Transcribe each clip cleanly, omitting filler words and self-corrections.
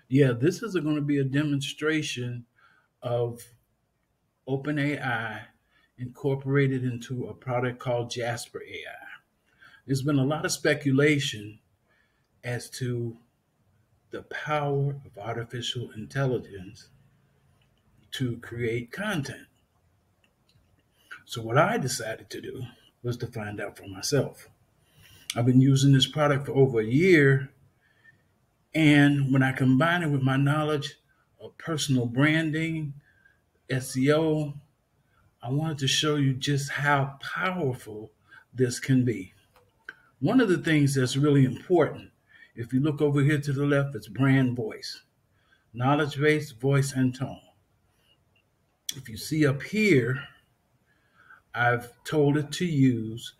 Yeah, this is going to be a demonstration of OpenAI incorporated into a product called Jasper AI. There's been a lot of speculation as to the power of artificial intelligence to create content. So, what I decided to do was to find out for myself. I've been using this product for over a year, and when I combine it with my knowledge of personal branding, SEO, I wanted to show you just how powerful this can be. One of the things that's really important, if you look over here to the left, it's brand voice, knowledge base, voice, and tone. If you see up here, I've told it to use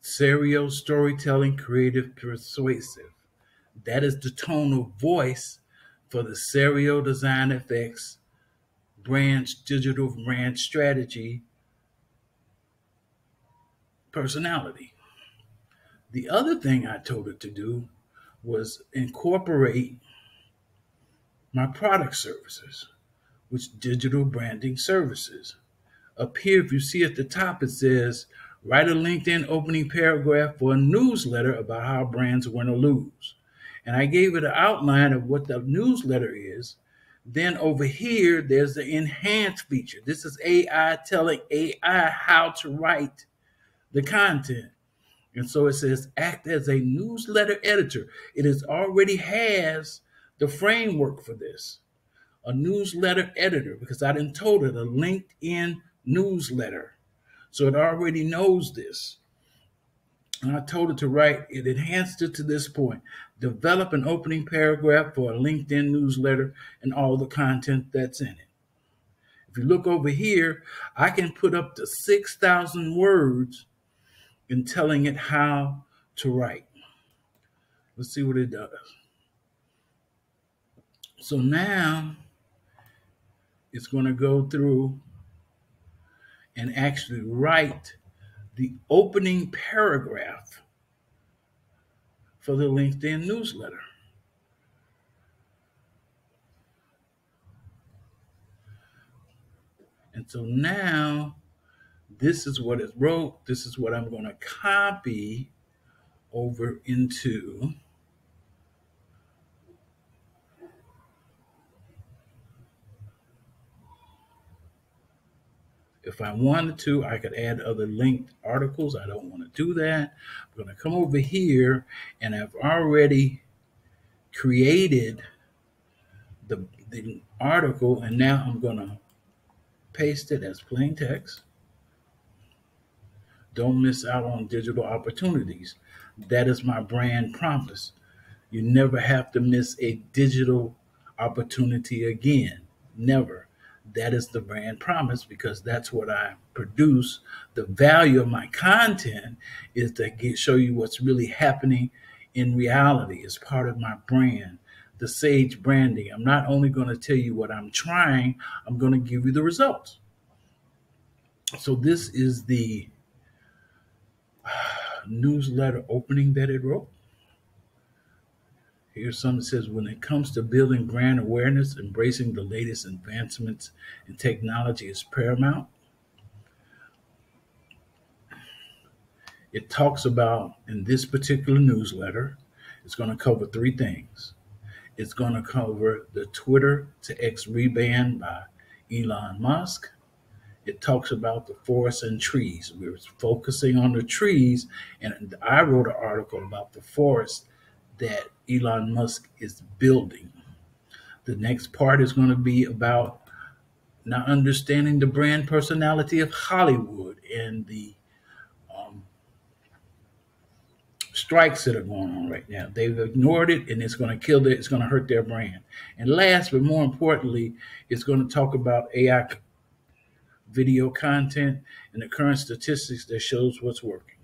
serial storytelling, creative, persuasive. That is the tone of voice for the serial design effects, digital brand strategy, personality. The other thing I told it to do was incorporate my product services, which digital branding services. Up here, if you see at the top, it says, write a LinkedIn opening paragraph for a newsletter about how brands win or lose. And I gave it an outline of what the newsletter is. Then over here, there's the enhance feature. This is AI telling AI how to write the content. And so it says, act as a newsletter editor. It is already has the framework for this, a newsletter editor, because I didn't told it a LinkedIn newsletter. So it already knows this. And I told it to write, it enhanced it to this point. Develop an opening paragraph for a LinkedIn newsletter and all the content that's in it. If you look over here, I can put up to 6,000 words in telling it how to write. Let's see what it does. So now it's going to go through and actually write the opening paragraph for the LinkedIn newsletter. And so now this is what it wrote. This is what I'm going to copy over into if I wanted to, I could add other linked articles. I don't want to do that. I'm going to come over here and I've already created the article, and now I'm going to paste it as plain text. Don't miss out on digital opportunities. That is my brand promise. You never have to miss a digital opportunity again. Never. That is the brand promise because that's what I produce. The value of my content is to show you what's really happening in reality. It's part of my brand, the Sage branding. I'm not only going to tell you what I'm trying, I'm going to give you the results. So this is the newsletter opening that it wrote. Here's something that says, when it comes to building brand awareness, embracing the latest advancements in technology is paramount. It talks about, in this particular newsletter, it's going to cover three things. It's going to cover the Twitter to X rebrand by Elon Musk. It talks about the forests and trees. We're focusing on the trees, and I wrote an article about the forest that Elon Musk is building. The next part is going to be about not understanding the brand personality of Hollywood and the strikes that are going on right now. They've ignored it, and it's going to kill it. It's going to hurt their brand. And last, but more importantly, it's going to talk about AI video content and the current statistics that shows what's working.